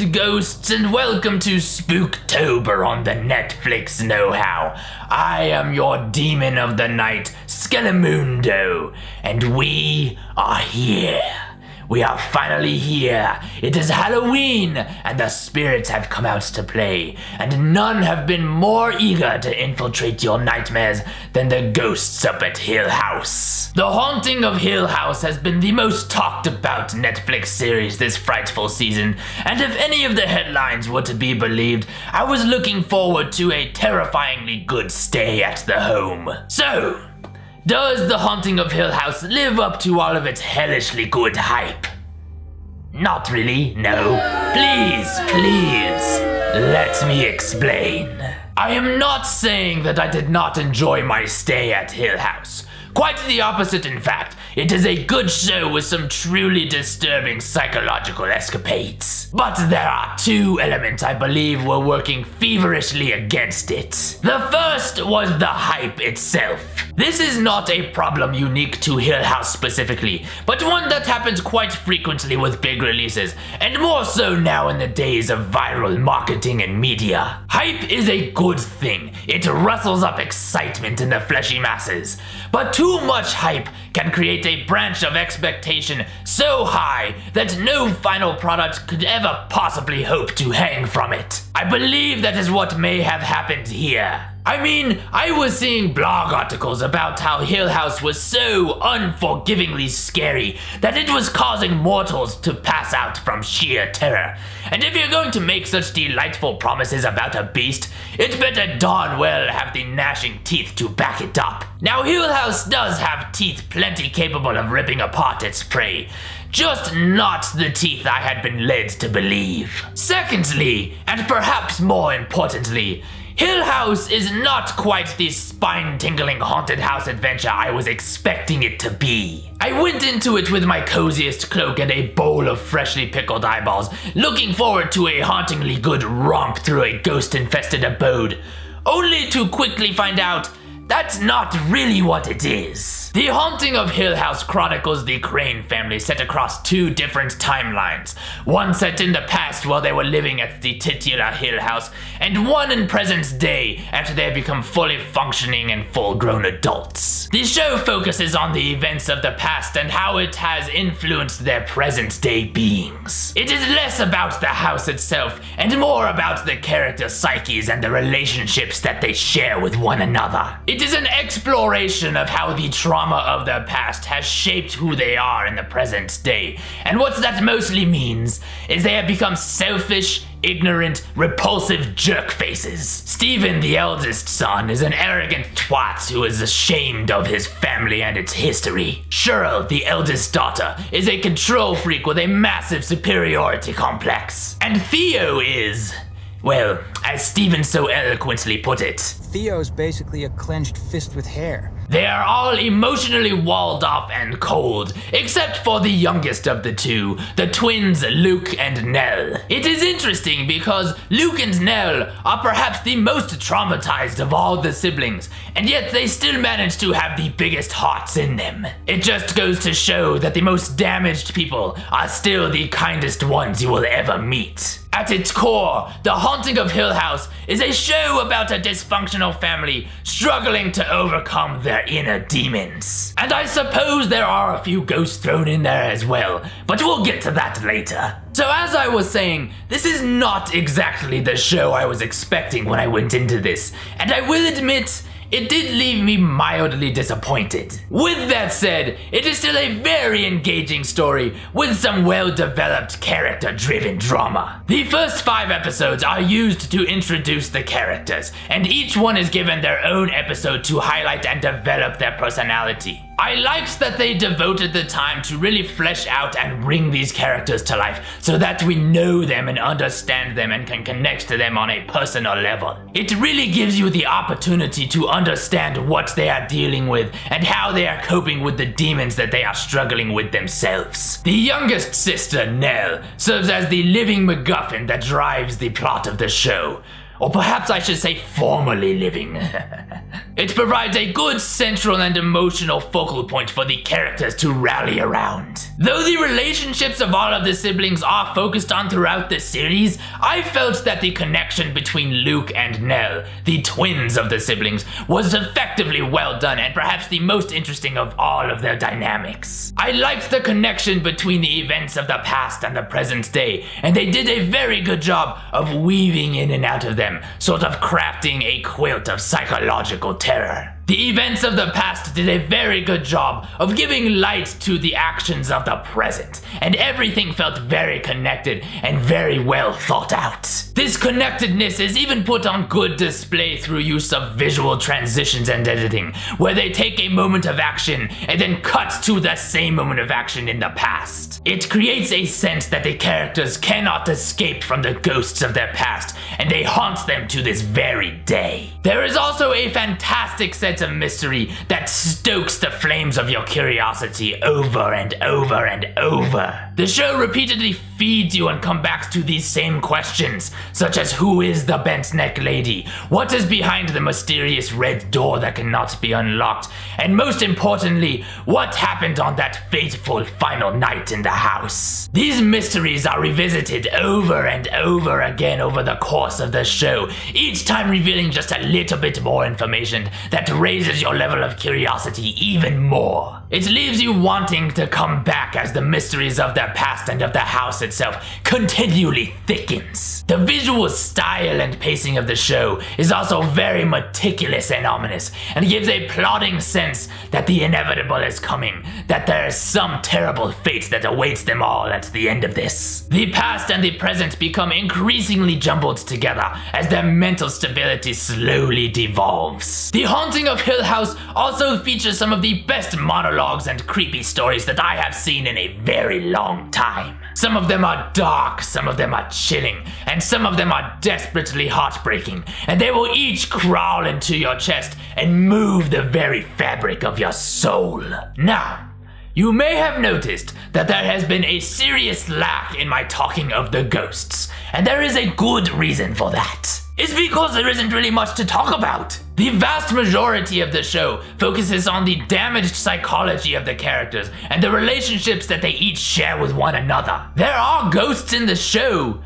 and ghosts, and welcome to Spooktober on the Netflix Knowhow. I am your demon of the night, Skelemundo, and we are here. We are finally here. It is Halloween, and the spirits have come out to play, and none have been more eager to infiltrate your nightmares than the ghosts up at Hill House. The Haunting of Hill House has been the most talked about Netflix series this frightful season, and if any of the headlines were to be believed, I was looking forward to a terrifyingly good stay at the home. So, does The Haunting of Hill House live up to all of its hellishly good hype? Not really, no. Please, let me explain. I am not saying that I did not enjoy my stay at Hill House. Quite the opposite, in fact. It is a good show with some truly disturbing psychological escapades. But there are two elements I believe were working feverishly against it. The first was the hype itself. This is not a problem unique to Hill House specifically, but one that happens quite frequently with big releases, and more so now in the days of viral marketing and media. Hype is a good thing. It rustles up excitement in the fleshy masses. But too much hype can create a branch of expectation so high that no final product could ever possibly hope to hang from it. I believe that is what may have happened here. I mean, I was seeing blog articles about how Hill House was so unforgivingly scary that it was causing mortals to pass out from sheer terror. And if you're going to make such delightful promises about a beast, it better darn well have the gnashing teeth to back it up. Now, Hill House does have teeth plenty capable of ripping apart its prey, just not the teeth I had been led to believe. Secondly, and perhaps more importantly, Hill House is not quite the spine-tingling haunted house adventure I was expecting it to be. I went into it with my coziest cloak and a bowl of freshly pickled eyeballs, looking forward to a hauntingly good romp through a ghost-infested abode, only to quickly find out that's not really what it is. The Haunting of Hill House chronicles the Crane family set across two different timelines. One set in the past while they were living at the titular Hill House, and one in present day after they have become fully functioning and full-grown adults. The show focuses on the events of the past and how it has influenced their present-day beings. It is less about the house itself and more about the character psyches and the relationships that they share with one another. It is an exploration of how the trauma of their past has shaped who they are in the present day, and what that mostly means is they have become selfish, ignorant, repulsive jerk faces. Stephen, the eldest son, is an arrogant twat who is ashamed of his family and its history. Cheryl, the eldest daughter, is a control freak with a massive superiority complex. And Theo is, well, as Stephen so eloquently put it, Theo's basically a clenched fist with hair. They are all emotionally walled off and cold, except for the youngest of the two, the twins Luke and Nell. It is interesting because Luke and Nell are perhaps the most traumatized of all the siblings, and yet they still manage to have the biggest hearts in them. It just goes to show that the most damaged people are still the kindest ones you will ever meet. At its core, The Haunting of Hill House is a show about a dysfunctional family struggling to overcome their inner demons. And I suppose there are a few ghosts thrown in there as well, but we'll get to that later. So as I was saying, this is not exactly the show I was expecting when I went into this, and I will admit, it did leave me mildly disappointed. With that said, it is still a very engaging story with some well-developed character-driven drama. The first 5 episodes are used to introduce the characters, and each one is given their own episode to highlight and develop their personality. I liked that they devoted the time to really flesh out and bring these characters to life so that we know them and understand them and can connect to them on a personal level. It really gives you the opportunity to understand what they are dealing with and how they are coping with the demons that they are struggling with themselves. The youngest sister, Nell, serves as the living MacGuffin that drives the plot of the show. Or perhaps I should say formerly living. It provides a good central and emotional focal point for the characters to rally around. Though the relationships of all of the siblings are focused on throughout the series, I felt that the connection between Luke and Nell, the twins of the siblings, was effectively well done and perhaps the most interesting of all of their dynamics. I liked the connection between the events of the past and the present day, and they did a very good job of weaving in and out of them, sort of crafting a quilt of psychological terror. The events of the past did a very good job of giving light to the actions of the present, and everything felt very connected and very well thought out. This connectedness is even put on good display through use of visual transitions and editing, where they take a moment of action and then cut to the same moment of action in the past. It creates a sense that the characters cannot escape from the ghosts of their past, and they haunt them to this very day. There is also a fantastic sense of mystery that stokes the flames of your curiosity over and over and over. The show repeatedly feeds you and comes back to these same questions, such as who is the bent neck lady, what is behind the mysterious red door that cannot be unlocked, and most importantly, what happened on that fateful final night in the house. These mysteries are revisited over and over again over the course of the show, each time revealing just a little bit more information that raises your level of curiosity even more. It leaves you wanting to come back as the mysteries of their past and of the house itself continually thickens. The visual style and pacing of the show is also very meticulous and ominous, and gives a plodding sense that the inevitable is coming, that there is some terrible fate that awaits them all at the end of this. The past and the present become increasingly jumbled together as their mental stability slowly devolves. The Haunting of Hill House also features some of the best monologues and creepy stories that I have seen in a very long time. Some of them are dark, some of them are chilling, and some of them are desperately heartbreaking, and they will each crawl into your chest and move the very fabric of your soul. Now, you may have noticed that there has been a serious lack in my talking of the ghosts, and there is a good reason for that. It's because there isn't really much to talk about. The vast majority of the show focuses on the damaged psychology of the characters and the relationships that they each share with one another. There are ghosts in the show,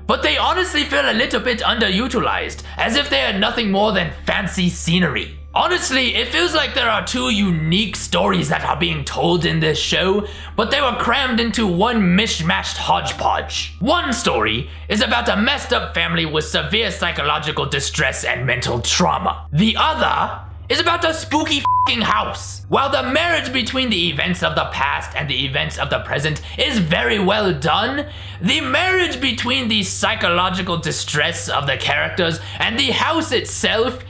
but they honestly feel a little bit underutilized, as if they are nothing more than fancy scenery. Honestly, it feels like there are two unique stories that are being told in this show, but they were crammed into one mishmashed hodgepodge. One story is about a messed up family with severe psychological distress and mental trauma. The other is about a spooky f***ing house. While the marriage between the events of the past and the events of the present is very well done, the marriage between the psychological distress of the characters and the house itself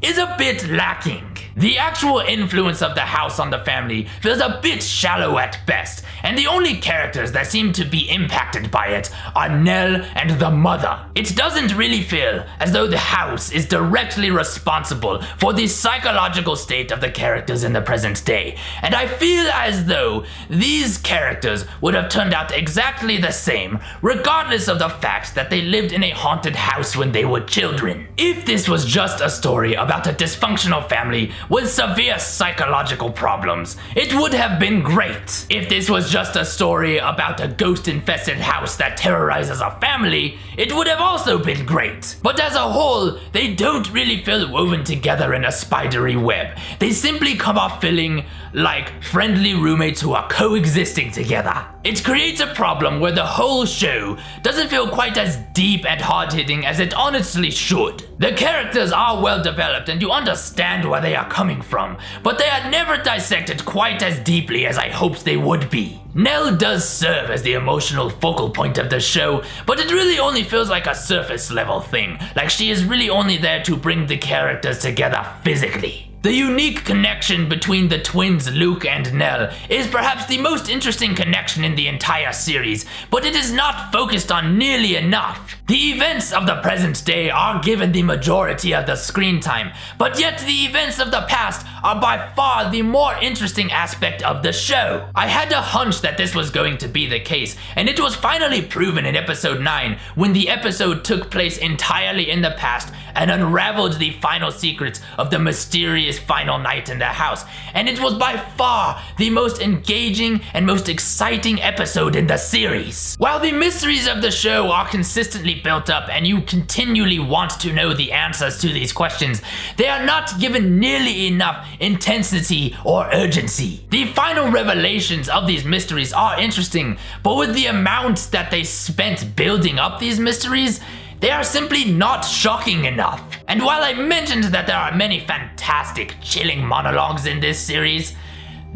is a bit lacking. The actual influence of the house on the family feels a bit shallow at best, and the only characters that seem to be impacted by it are Nell and the mother. It doesn't really feel as though the house is directly responsible for the psychological state of the characters in the present day, and I feel as though these characters would have turned out exactly the same, regardless of the fact that they lived in a haunted house when they were children. If this was just a story about a dysfunctional family with severe psychological problems, it would have been great. If this was just a story about a ghost-infested house that terrorizes a family, it would have also been great. But as a whole, they don't really feel woven together in a spidery web. They simply come off feeling like friendly roommates who are coexisting together. It creates a problem where the whole show doesn't feel quite as deep and hard-hitting as it honestly should. The characters are well developed and you understand where they are coming from, but they are never dissected quite as deeply as I hoped they would be. Nell does serve as the emotional focal point of the show, but it really only feels like a surface level thing, like she is really only there to bring the characters together physically. The unique connection between the twins Luke and Nell is perhaps the most interesting connection in the entire series, but it is not focused on nearly enough. The events of the present day are given the majority of the screen time, but yet the events of the past are by far the more interesting aspect of the show. I had a hunch that this was going to be the case, and it was finally proven in episode 9 when the episode took place entirely in the past and unraveled the final secrets of the mysterious final night in the house, and it was by far the most engaging and most exciting episode in the series. While the mysteries of the show are consistently built up and you continually want to know the answers to these questions, they are not given nearly enough intensity or urgency. The final revelations of these mysteries are interesting, but with the amount that they spent building up these mysteries, they are simply not shocking enough. And while I mentioned that there are many fantastic, chilling monologues in this series,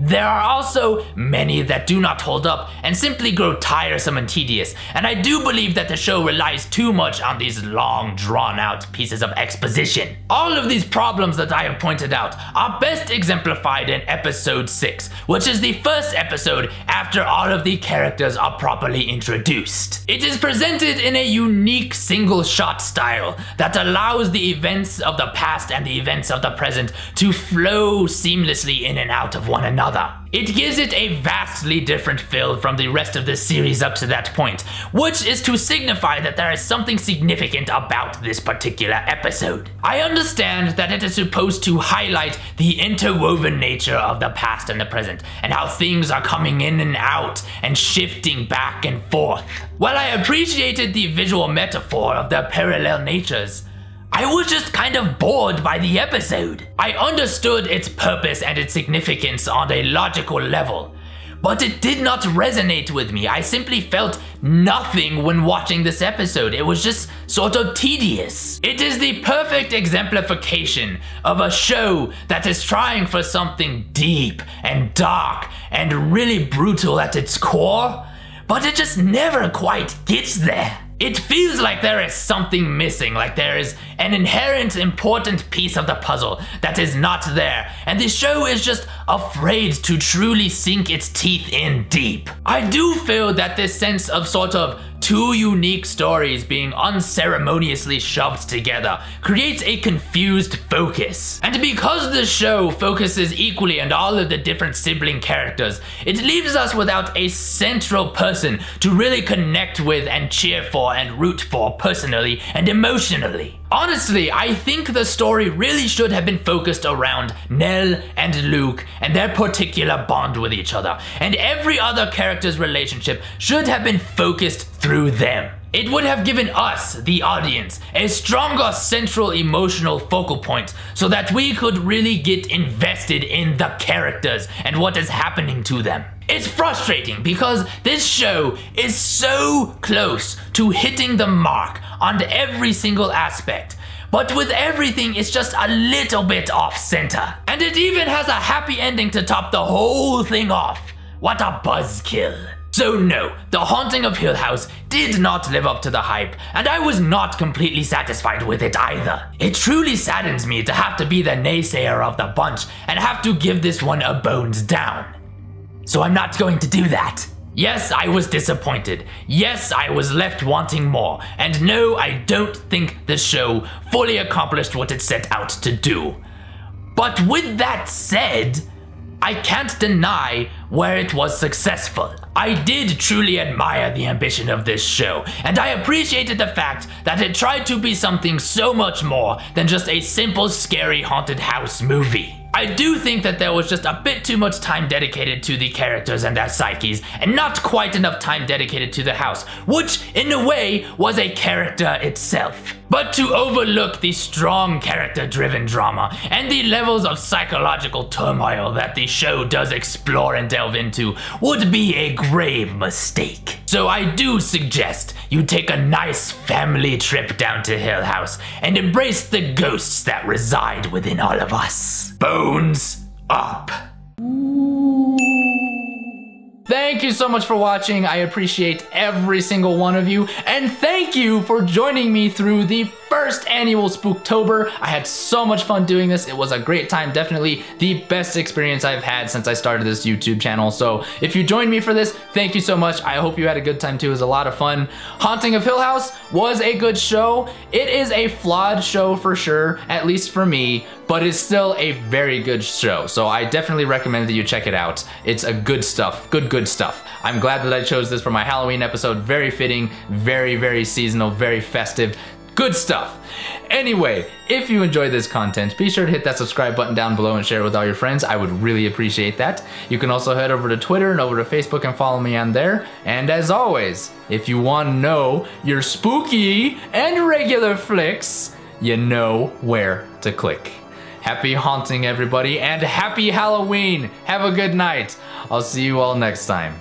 there are also many that do not hold up and simply grow tiresome and tedious, and I do believe that the show relies too much on these long, drawn-out pieces of exposition. All of these problems that I have pointed out are best exemplified in episode 6, which is the first episode after all of the characters are properly introduced. It is presented in a unique single-shot style that allows the events of the past and the events of the present to flow seamlessly in and out of one another. It gives it a vastly different feel from the rest of the series up to that point, which is to signify that there is something significant about this particular episode. I understand that it is supposed to highlight the interwoven nature of the past and the present, and how things are coming in and out and shifting back and forth. While I appreciated the visual metaphor of their parallel natures, I was just kind of bored by the episode. I understood its purpose and its significance on a logical level, but it did not resonate with me. I simply felt nothing when watching this episode. It was just sort of tedious. It is the perfect exemplification of a show that is trying for something deep and dark and really brutal at its core, but it just never quite gets there. It feels like there is something missing, like there is an inherent important piece of the puzzle that is not there, and the show is just afraid to truly sink its teeth in deep. I do feel that this sense of sort of two unique stories being unceremoniously shoved together creates a confused focus. And because the show focuses equally on all of the different sibling characters, it leaves us without a central person to really connect with and cheer for and root for personally and emotionally. Honestly, I think the story really should have been focused around Nell and Luke and their particular bond with each other, and every other character's relationship should have been focused through them. It would have given us, the audience, a stronger central emotional focal point so that we could really get invested in the characters and what is happening to them. It's frustrating because this show is so close to hitting the mark on every single aspect, but with everything it's just a little bit off center. And it even has a happy ending to top the whole thing off. What a buzzkill. So no, The Haunting of Hill House did not live up to the hype, and I was not completely satisfied with it either. It truly saddens me to have to be the naysayer of the bunch and have to give this one a bones down. So I'm not going to do that. Yes, I was disappointed. Yes, I was left wanting more. And no, I don't think the show fully accomplished what it set out to do. But with that said, I can't deny where it was successful. I did truly admire the ambition of this show, and I appreciated the fact that it tried to be something so much more than just a simple scary haunted house movie. I do think that there was just a bit too much time dedicated to the characters and their psyches, and not quite enough time dedicated to the house, which in a way was a character itself. But to overlook the strong character-driven drama and the levels of psychological turmoil that the show does explore and delve into would be a grave mistake. So I do suggest you take a nice family trip down to Hill House and embrace the ghosts that reside within all of us. Bones up. Thank you so much for watching. I appreciate every single one of you, and thank you for joining me through the first annual Spooktober. I had so much fun doing this. It was a great time, definitely the best experience I've had since I started this YouTube channel. So if you joined me for this, thank you so much. I hope you had a good time too. It was a lot of fun. Haunting of Hill House was a good show. It is a flawed show for sure, at least for me, but it's still a very good show. So I definitely recommend that you check it out. It's a good stuff, good stuff. I'm glad that I chose this for my Halloween episode. Very fitting, very seasonal, very festive. Good stuff. Anyway, if you enjoyed this content, be sure to hit that subscribe button down below and share it with all your friends. I would really appreciate that. You can also head over to Twitter and over to Facebook and follow me on there. And as always, if you want to know your spooky and regular flicks, you know where to click. Happy haunting, everybody, and happy Halloween. Have a good night. I'll see you all next time.